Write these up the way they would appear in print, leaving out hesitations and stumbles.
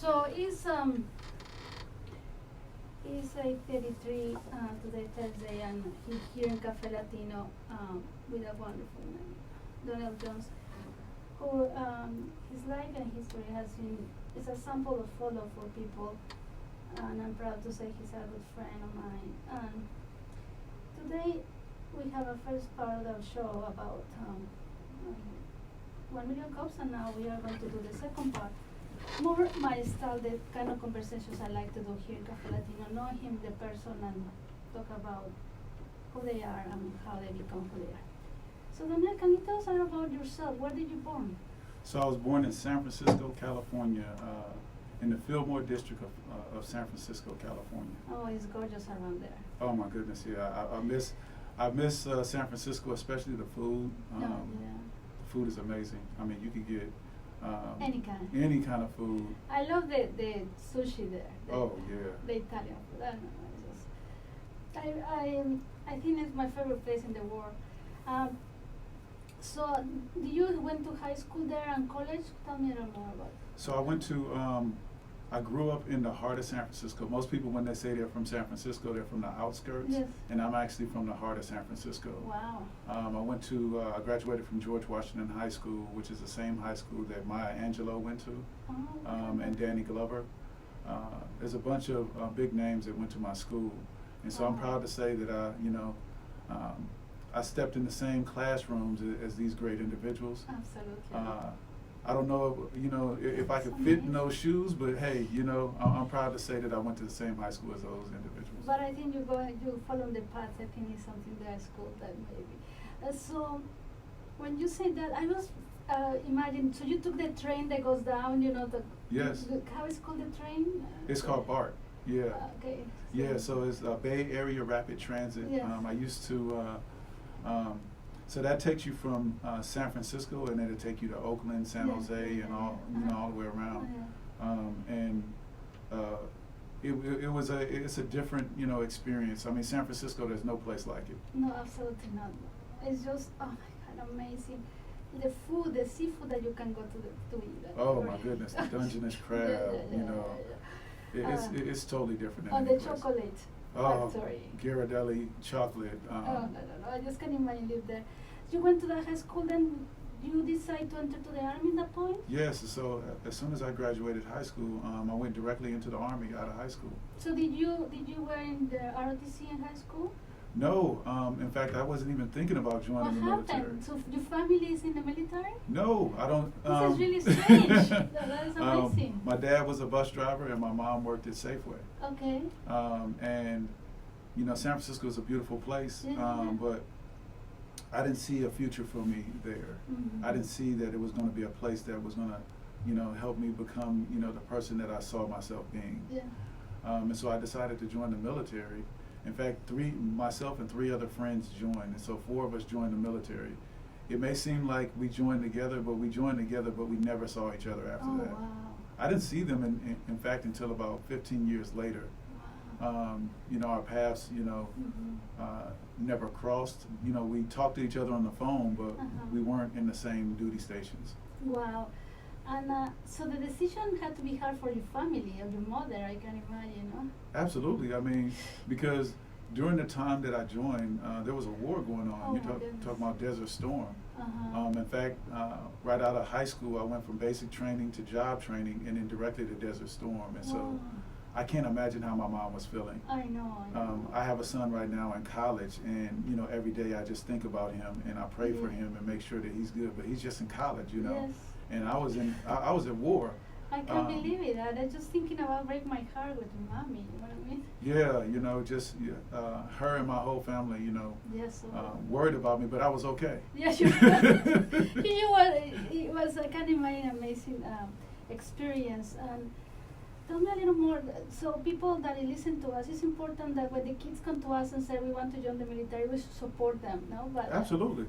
So it's 8:33 today Thursday, and he's here in Cafe Latino with a wonderful man, Donnell Jones, who his life and history has been is a sample of follow for people, and I'm proud to say he's a good friend of mine. And today we have a first part of the show about 1 million cups, and now we are going to do the second part. More my style, the kind of conversations I like to do here in Cafe Latino, know him, the person, and talk about who they are and how they become who they are. So Donnell, can you tell us about yourself? Where did you born? So I was born in San Francisco, California, in the Fillmore district of San Francisco, California. Oh, it's gorgeous around there. Oh my goodness, yeah. I miss San Francisco, especially the food. Yeah. The food is amazing. I mean, you could get Any kind of food. I love the sushi there. Oh yeah. The Italian food. I don't know. It's just, I think it's my favorite place in the world. So, you went to high school there and college? Tell me a little more about it. So I went to. I grew up in the heart of San Francisco. Most people, when they say they're from San Francisco, they're from the outskirts. Yes. And I'm actually from the heart of San Francisco. Wow. I graduated from George Washington High School, which is the same high school that Maya Angelou went to, and Danny Glover. There's a bunch of big names that went to my school. And so I'm proud to say that I stepped in the same classrooms as these great individuals. Absolutely. I don't know, if I could fit in those shoes, but hey, I'm proud to say that I went to the same high school as those individuals. But I think you follow the path. I think it's something that's cool, that maybe. So, when you say that, I was imagine. So you took the train that goes down. Yes. How is called the train? It's called BART. Yeah. Okay. Yeah. So it's Bay Area Rapid Transit. Yes. I used to. So that takes you from San Francisco, and then it'll take you to Oakland, San Jose, and all all the way around. It's a different experience. I mean, San Francisco, there's no place like it. No, absolutely not. It's just oh my God, amazing. The food, the seafood that you can go to eat. Oh my goodness, the Dungeness crab. It's totally different. Oh, the chocolate. Oh, factory. Ghirardelli chocolate. No. I just can't imagine live there. You went to that high school, then you decided to enter to the army at that point? Yes. So as soon as I graduated high school, I went directly into the army out of high school. So did you were in the ROTC in high school? No. In fact, I wasn't even thinking about joining the military. What happened? So your family is in the military? No, I don't. This is really strange. That is amazing. My dad was a bus driver, and my mom worked at Safeway. Okay. And San Francisco is a beautiful place, but I didn't see a future for me there. Mm-hmm. I didn't see that it was going to be a place that was going to, help me become, the person that I saw myself being. Yeah. And so I decided to join the military. In fact, myself and three other friends joined, and so 4 of us joined the military. It may seem like we joined together, but we never saw each other after that. Wow. I didn't see them, in fact, until about 15 years later. Wow. Our paths, never crossed. We talked to each other on the phone, but we weren't in the same duty stations. Wow. And so the decision had to be hard for your family, or your mother, I can imagine, Absolutely. I mean, because during the time that I joined, there was a war going on. Oh, You're talking about Desert Storm. In fact, right out of high school, I went from basic training to job training, and then directly to Desert Storm. And so I can't imagine how my mom was feeling. I know. I have a son right now in college, and every day I just think about him, and I pray for him and make sure that he's good. But he's just in college, Yes. And I was at war. I can't believe it. I'm just thinking about break my heart with mommy. You know what I mean? Yeah, just her and my whole family, Yes. worried about me, but I was okay. Yes, you were. It was I can imagine amazing experience. And tell me a little more. So people that listen to us, it's important that when the kids come to us and say we want to join the military, we should support them. No, but absolutely.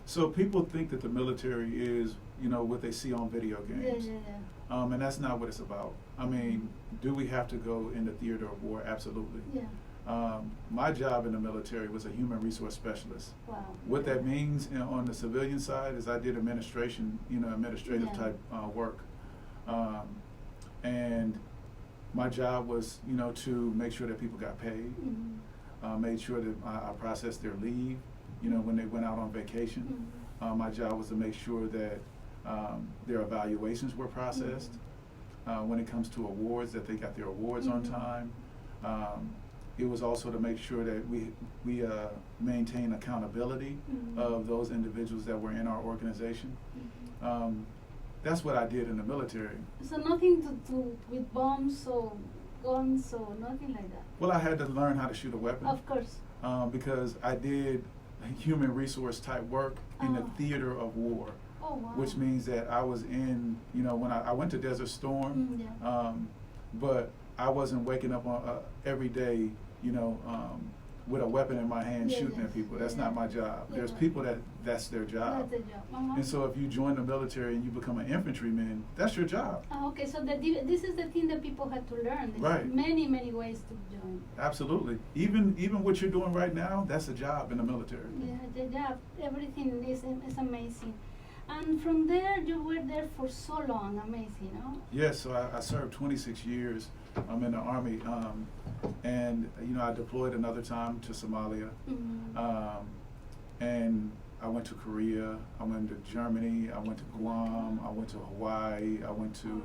So people think that the military is, what they see on video games. Yeah. And that's not what it's about. I mean, do we have to go in the theater of war? Absolutely. Yeah. My job in the military was a human resource specialist. Wow. What that means on the civilian side is I did administrative type work. and my job was, to make sure that people got paid, made sure that I processed their leave, when they went out on vacation. My job was to make sure that their evaluations were processed. When it comes to awards, that they got their awards on time. It was also to make sure that we maintain accountability of those individuals that were in our organization. That's what I did in the military. So nothing to do with bombs or guns or nothing like that? Well, I had to learn how to shoot a weapon. Of course. Because I did human resource type work in the theater of war. Oh, wow. Which means that I was in, when I went to Desert Storm, but I wasn't waking up every day, with a weapon in my hand shooting at people. That's not my job. There's people that's their job. That's their job. And so if you join the military and you become an infantryman, that's your job. Okay, so this is the thing that people had to learn. There's Right. many, many ways to join. Absolutely. Even what you're doing right now, that's a job in the military. Yeah, the job, everything is amazing. And from there, you were there for so long, amazing, no? Yes, so I served 26 years in the Army, and I deployed another time to Somalia, and I went to Korea, I went to Germany, I went to Guam, I went to Hawaii, I went to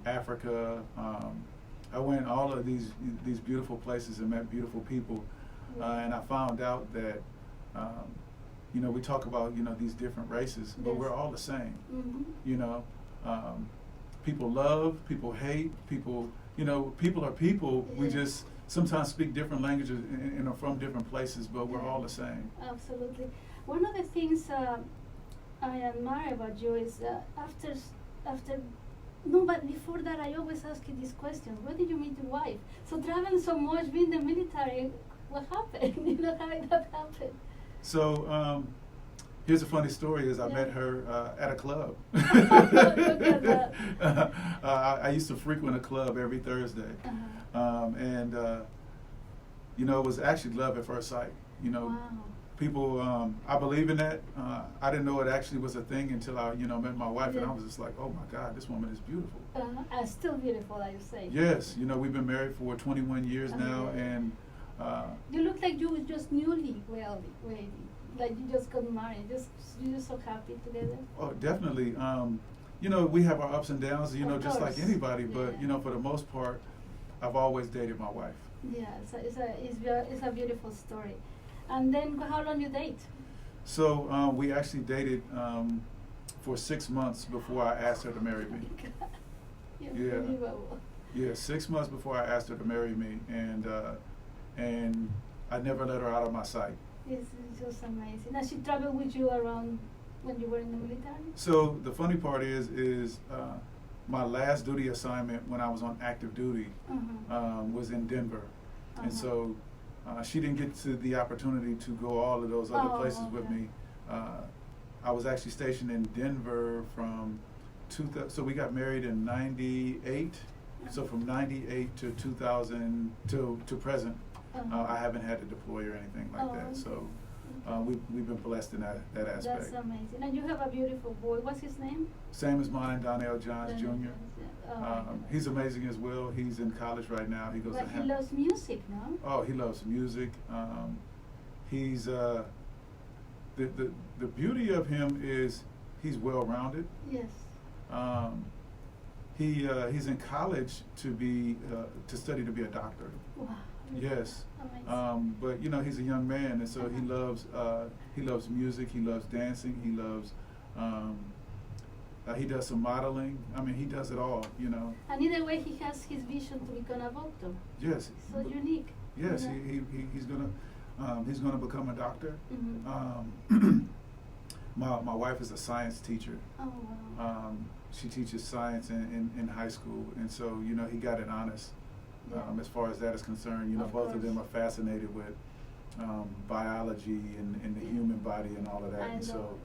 Africa. I went all of these beautiful places and met beautiful people, and I found out that we talk about these different races, but we're all the same. People love, people hate, people people are people. We just sometimes speak different languages and are from different places, but we're all the same. Absolutely. One of the things I admire about you is but before that, I always ask you this question: where did you meet your wife? So traveling so much, being in the military, what happened? How did that happen? So here's a funny story: is I met her at a club. Look at that. I used to frequent a club every Thursday, and it was actually love at first sight. Wow. People, I believe in that. I didn't know it actually was a thing until I, met my wife, and I was just like, oh my God, this woman is beautiful. Still beautiful, I would say. Yes, we've been married for 21 years now, and you look like you were just newly wedded, like you just got married. You're so happy together. Oh, definitely. We have our ups and downs, just like anybody. But for the most part, I've always dated my wife. Yeah, it's a beautiful story. And then how long you date? So we actually dated for 6 months before I asked her to marry me. Yeah, 6 months before I asked her to marry me, and I never let her out of my sight. It's just amazing. And she traveled with you around when you were in the military? So the funny part is my last duty assignment when I was on active duty was in Denver, and so she didn't get to the opportunity to go all of those other places with me. I was actually stationed in Denver from so we got married in '98. So from '98 to 2000 to present, I haven't had to deploy or anything like that. Okay. So we've been blessed in that aspect. That's amazing. And you have a beautiful boy. What's his name? Same as mine, Donnell Johns Jr. Oh, He's amazing as well. He's in college right now. He goes but he loves music, no? Oh, he loves music. He's the beauty of him is he's well-rounded. Yes. He's in college to study to be a doctor. Wow. Yes. Amazing. But he's a young man, and so he loves music. He loves dancing. He loves. He does some modeling. I mean, he does it all. And either way, he has his vision to become a doctor. Yes. So unique. Yes, yeah. he's gonna become a doctor. My wife is a science teacher. Oh wow. She teaches science in high school, and so he got it honest. As far as that is concerned, both of them are fascinated with biology and the human body and all of that. And so,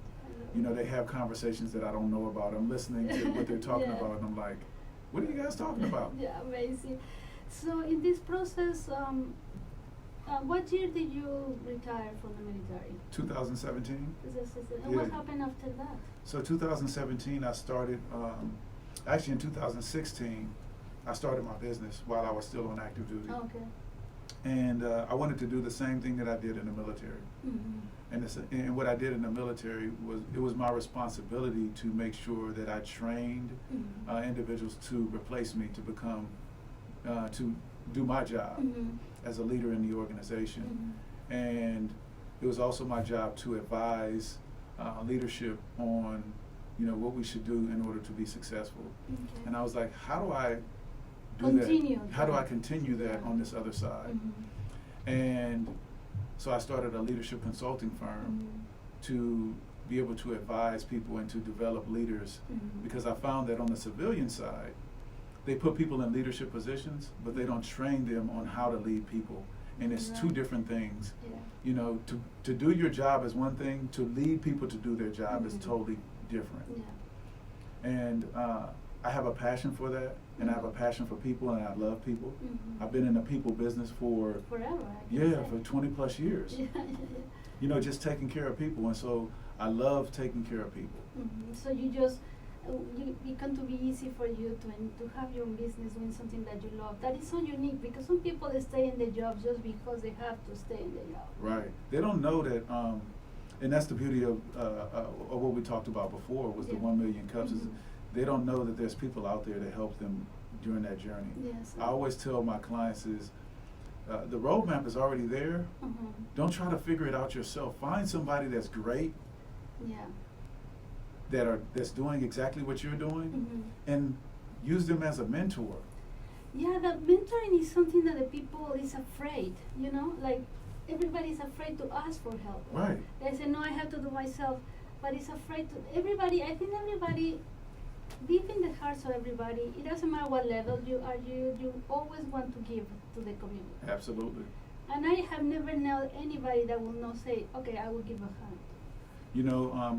they have conversations that I don't know about. I'm listening to what they're talking about, and I'm like, what are you guys talking about? Yeah, amazing. So in this process, what year did you retire from the military? 2017. And what happened after that? So 2017, I started, actually in 2016, I started my business while I was still on active duty. Okay. And I wanted to do the same thing that I did in the military. And what I did in the military was, it was my responsibility to make sure that I trained individuals to replace me, to become, to do my job as a leader in the organization. And it was also my job to advise leadership on, what we should do in order to be successful. And I was like, how do I do that? How do I continue that on this other side? And so I started a leadership consulting firm to be able to advise people and to develop leaders, because I found that on the civilian side, they put people in leadership positions, but they don't train them on how to lead people. And it's two different things. To do your job is one thing, to lead people to do their job is totally different. And I have a passion for that, and I have a passion for people, and I love people. I've been in the people business for forever. For 20 plus years. Just taking care of people, and so I love taking care of people. So you just it can to be easy for you to have your own business doing something that you love. That is so unique, because some people they stay in their job just because they have to stay in their job. Right. They don't know that, and that's the beauty of what we talked about before was the 1 million cups. Is they don't know that there's people out there to help them during that journey. Yes. I always tell my clients is, the roadmap is already there. Don't try to figure it out yourself. Find somebody that's great. That's doing exactly what you're doing, and use them as a mentor. Yeah, that mentoring is something that the people is afraid, like everybody's afraid to ask for help. Right. They say, no, I have to do myself, but it's afraid to, I think everybody, deep in the hearts of everybody, it doesn't matter what level you are, you always want to give to the community. Absolutely. And I have never known anybody that will not say, okay, I will give a hand.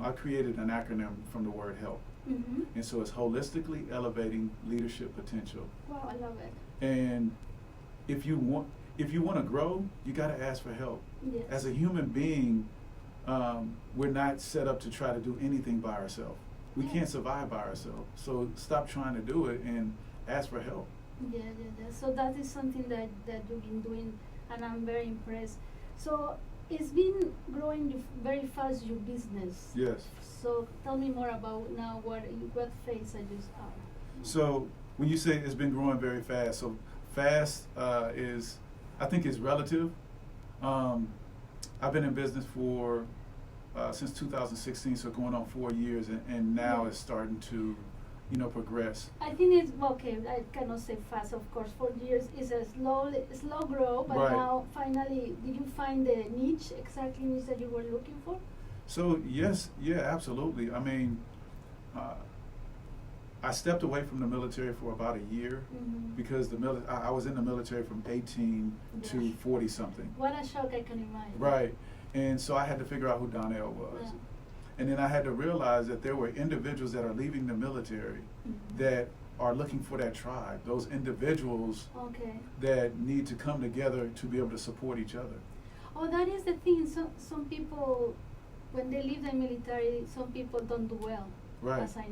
I created an acronym from the word help. And so it's holistically elevating leadership potential. Wow, I love it. And if you want to grow, you got to ask for help. Yes. As a human being, we're not set up to try to do anything by ourselves. We can't survive by ourselves. So stop trying to do it and ask for help. Yeah. So that is something that you've been doing, and I'm very impressed. So it's been growing very fast, your business. Yes. So tell me more about now what phase are you are. So when you say it's been growing very fast, so fast I think is relative. I've been in business for since 2016, so going on 4 years, and now it's starting to progress. I think it's okay. I cannot say fast, of course. 4 years is a slow grow, but now finally, did you find the niche that you were looking for? So absolutely. I mean, I stepped away from the military for about a year because I was in the military from 18 to 40 something. What a shock, I can imagine. Right, and so I had to figure out who Donnell was. Yeah. And then I had to realize that there were individuals that are leaving the military that are looking for that tribe, those individuals that need to come together to be able to support each other. Oh, that is the thing. Some people, when they leave the military, some people don't do well. Right. As I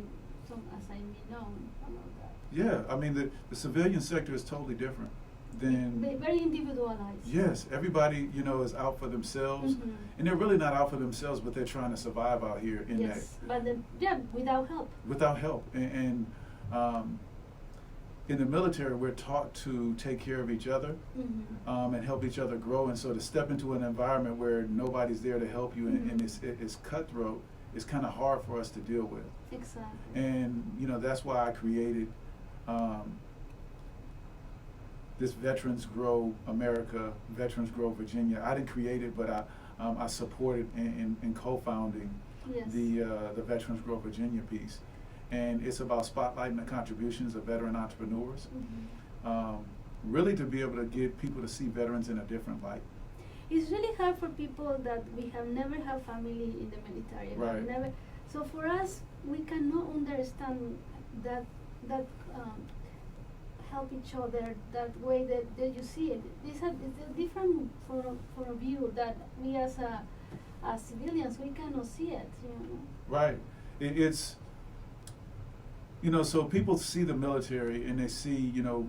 know about that. Yeah, I mean the civilian sector is totally different than very individualized. Yes, everybody is out for themselves, and they're really not out for themselves, but they're trying to survive out here in that. But without help. Without help, and in the military, we're taught to take care of each other and help each other grow, and so to step into an environment where nobody's there to help you and it's cutthroat, it's kind of hard for us to deal with. Exactly. And that's why I created this Veterans Grow America, Veterans Grow Virginia. I didn't create it, but I supported in co-founding the Veterans Grow Virginia piece. And it's about spotlighting the contributions of veteran entrepreneurs, really to be able to get people to see veterans in a different light. It's really hard for people that we have never had family in the military. Right. So for us, we cannot understand that help each other that way that you see it. It's a different from a view that we as civilians we cannot see it. Right. It's You know, so people see the military and they see, you know,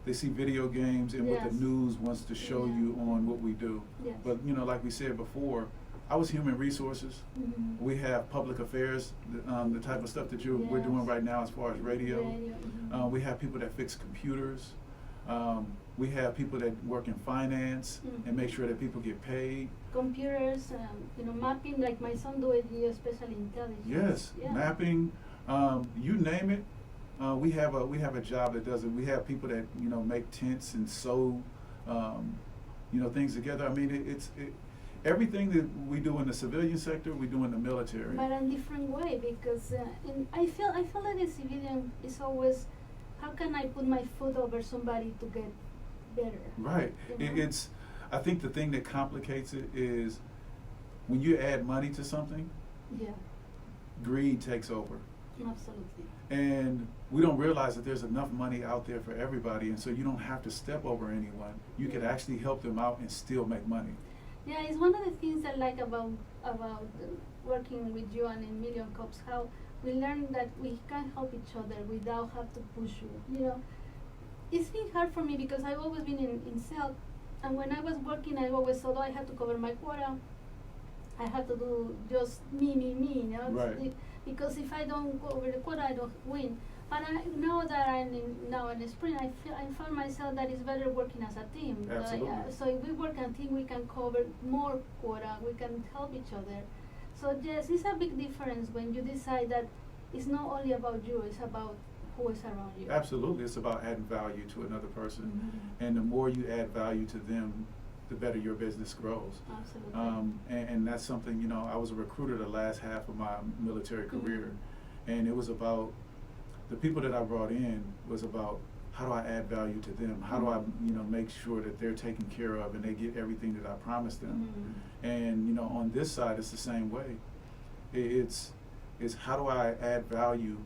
they see video games and what the Yes. news wants to show Yeah. you on what we do. Yes. But, you know, like we said before, I was human resources. Mhm. We have public affairs, the type of stuff that we're doing Yes. right now as far as radio. Mhm. We have people that fix computers. We have people that work in finance and make sure that people get paid. Computers, you know, mapping, like my son do it, special intelligence. Yes, Yeah. mapping, you name it. We have a job that does it. We have people that, you know, make tents and sew, you know, things together. I mean, everything that we do in the civilian sector, we do in the military. But in different way, because I feel that the civilian is always, how can I put my foot over somebody to get better? Right. You know? I think the thing that complicates it is when you add money to something, Yeah, greed takes over. absolutely. And we don't realize that there's enough money out there for everybody, and so you don't have to step over anyone. You could actually help them out and still make money. Yeah, it's one of the things I like about working with you and in Million Cups, how we learn that we can help each other without have to push you. You know, it's been hard for me because I've always been in sales, and when I was working, I always thought, oh, I had to cover my quota. I had to do just me, you know. Right. Because if I don't go over the quota, I don't win. But now that I'm now in the spring, I find myself that it's better working as a team. Absolutely. So if we work as a team, we can cover more quota. We can help each other. So yes, it's a big difference when you decide that it's not only about you; it's about who is around you. Absolutely. It's about adding value to another person. Mhm. And the more you add value to them, the better your business grows. Absolutely. And that's something, you know, I was a recruiter the last half of my military career. And it was about, the people that I brought in was about, how do I add value to them? How do I, you know, make sure that they're taken care of and they get everything that I promised them? And, you know, on this side, it's the same way. It's how do I add value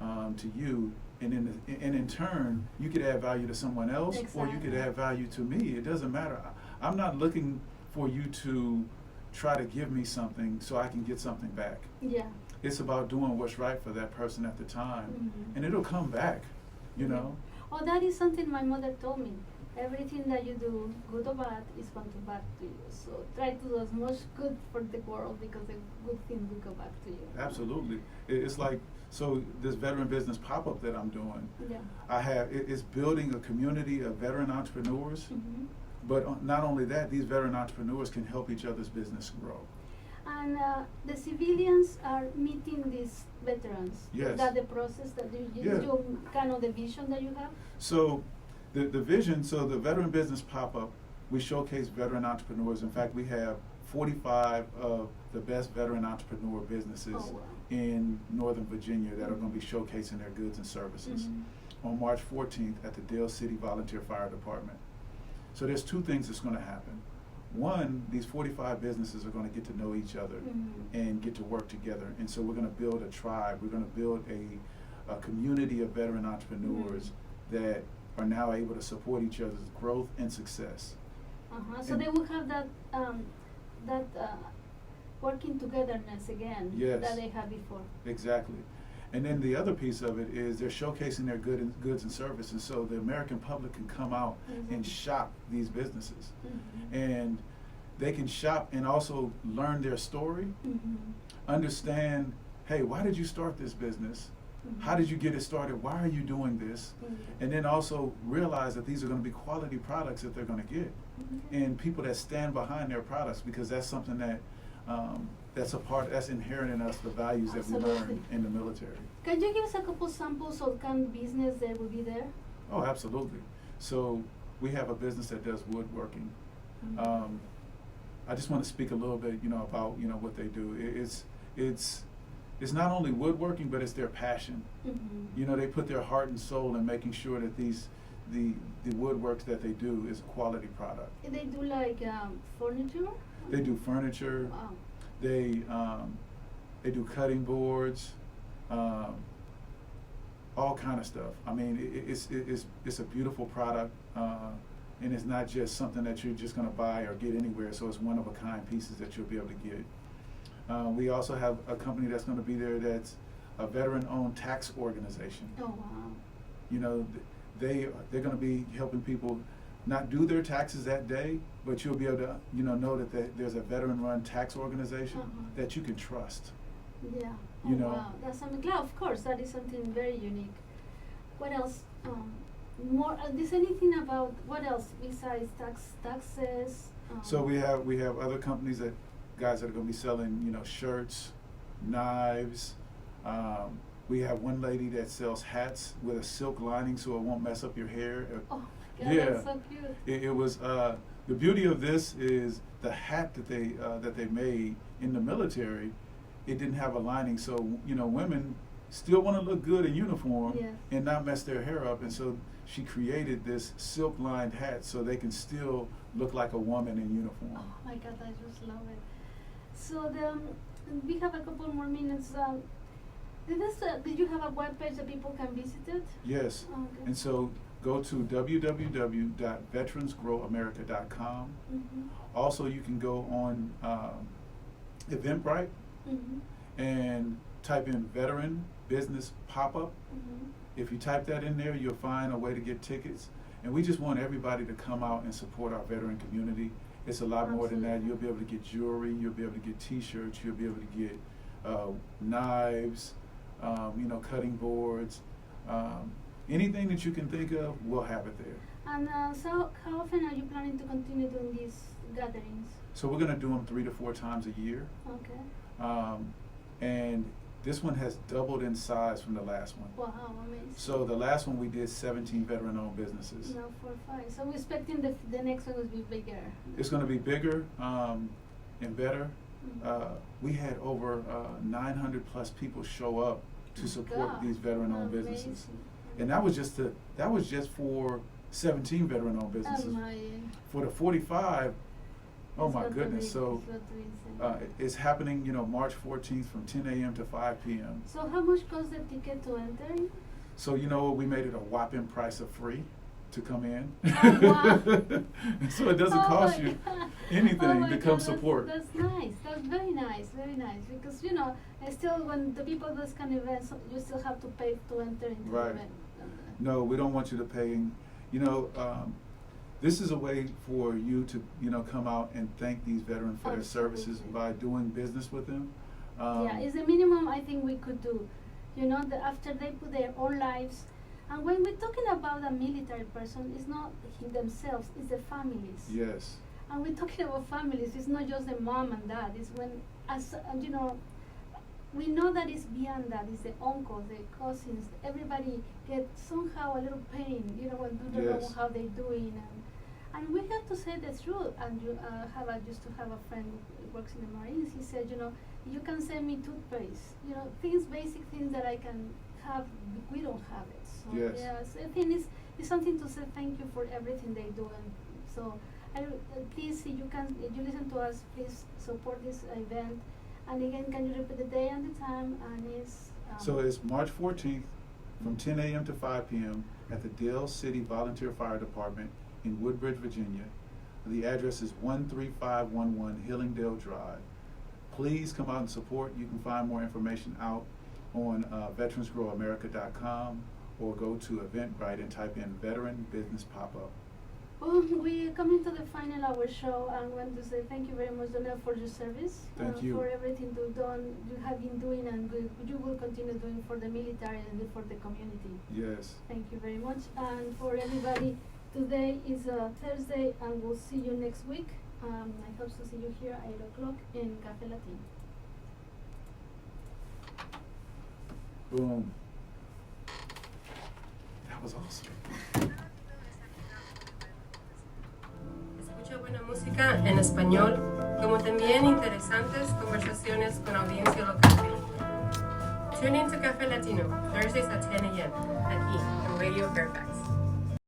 to you, and in turn, you could add value to someone else, or you could Exactly. add value to me. It doesn't matter. I'm not looking for you to try to give me something so I can get something back. Yeah. It's about doing what's right for that person at the time, Mhm. and it'll come back, you know? Oh, that is something my mother told me. Everything that you do, good or bad, is going to back to you. So try to do as much good for the world because the good things will go back to you. Absolutely. It's like, so this veteran business pop-up that I'm doing, Yeah. it's building a community of veteran entrepreneurs, Mhm. but not only that, these veteran entrepreneurs can help each other's business grow. And the civilians are meeting these veterans. Yes. Is that the process that Yeah. you kind of the vision that you have? So the vision, so the veteran business pop-up, we showcase veteran entrepreneurs. In fact, we have 45 of the best veteran entrepreneur businesses Oh, wow. in Northern Virginia that are going to be showcasing their goods and services on March 14th at the Dale City Volunteer Fire Department. So there's two things that's going to happen. One, these 45 businesses are going to get to know each other and get to work together. And so we're going to build a tribe. We're going to build a community of veteran entrepreneurs that are now able to support each other's growth and success. So they will have that working togetherness again Yes. that they had before. Exactly. And then the other piece of it is they're showcasing their goods and services, so the American public can come out and shop these businesses. And they can shop and also learn their story, understand, hey, why did you start this business? How did you get it started? Why are you doing this? And then also realize that these are going to be quality products that they're going to get, and people that stand behind their products, because that's something that that's inherent in us, the values that we learn Absolutely. in the military. Can you give us a couple samples of kind of business that will be there? Oh, absolutely. So we have a business that does woodworking. I just want to speak a little bit, you know, about, you know, what they do. It's not only woodworking, but it's their passion. You know, they put their heart and soul in making sure that the woodworks that they do is a quality product. They do like furniture? They do furniture. Wow. They do cutting boards, all kind of stuff. I mean, it's a beautiful product, and it's not just something that you're just going to buy or get anywhere. So it's one of a kind pieces that you'll be able to get. We also have a company that's going to be there that's a veteran-owned tax organization. Oh, wow. You know, they're going to be helping people not do their taxes that day, but you'll be able to, know that there's a veteran-run tax organization that you can trust. Yeah. You know. Wow. That's something. Yeah, of course, that is something very unique. What else? More. Is anything about what else besides taxes? So we have other companies guys that are going to be selling, shirts, knives. We have one lady that sells hats with a silk lining so it won't mess up your hair. Oh my God, yeah, that's so cute. It was the beauty of this is the hat that they made in the military. It didn't have a lining, so women still want to look good in uniform and not mess their hair up, and so she created this silk lined hat so they can still look like a woman in uniform. Oh my God, I just love it. So we have a couple more minutes. Did you have a webpage that people can visit it? Yes. Okay. And so go to www.veteransgrowamerica.com. Also, you can go on Eventbrite and type in Veteran Business Pop-Up. If you type that in there, you'll find a way to get tickets. And we just want everybody to come out and support our veteran community. It's a lot more than that. You'll be able to get jewelry, you'll be able to get t-shirts, you'll be able to get knives, cutting boards. Anything that you can think of, we'll have it there. And so how often are you planning to continue doing these gatherings? So we're going to do them 3 to 4 times a year. Okay. And this one has doubled in size from the last one. Wow, amazing. So the last one we did 17 veteran-owned businesses. Now 4 or 5. So we're expecting the next one will be bigger. It's going to be bigger and better. We had over 900 plus people show up to support these veteran-owned businesses, and that was just for 17 veteran-owned businesses. For the 45, oh my goodness! So it's happening, March 14th from 10 a.m. to 5 p.m. So how much costs the ticket to enter? So we made it a whopping price of free to come in. Oh, wow. So it doesn't cost you anything to come support. That's nice. That's very nice, very nice. Because still when the people do this kind of events, you still have to pay to enter into the event. No, we don't want you to pay. This is a way for you to come out and thank these veterans for their services by doing business with them. It's the minimum I think we could do. That after they put their own lives. And when we're talking about a military person, it's not themselves, it's the families. Yes. And we're talking about families, it's not just the mom and dad, it's when, we know that it's beyond that, it's the uncles, the cousins, everybody gets somehow a little pain, when you don't know how they're doing. And we have to say the truth. And I used to have a friend who works in the Marines, he said, you can send me toothpaste, basic things that I can have, we don't have it. So I think it's something to say thank you for everything they do. And so please, if you listen to us, please support this event. And again, can you repeat the day and the time? And so it's March 14th from 10 a.m. to 5 p.m. at the Dale City Volunteer Fire Department in Woodbridge, Virginia. The address is 13511 Hillingdale Drive. Please come out and support. You can find more information out on veteransgrowamerica.com or go to Eventbrite and type in Veteran Business Pop-Up. Well, we're coming to the final of our show. I want to say thank you very much, Donnell, for your service. Thank you. For everything you have been doing and you will continue doing for the military and for the community. Yes. Thank you very much. And for everybody, today is Thursday and we'll see you next week. I hope to see you here at 8 o'clock in Café Latino. Boom. That was awesome. Escucha buena música en español, como también interesantes conversaciones con audiencia local. Tune in to Café Latino, Thursdays at 10 a.m. aquí en Radio Fairfax.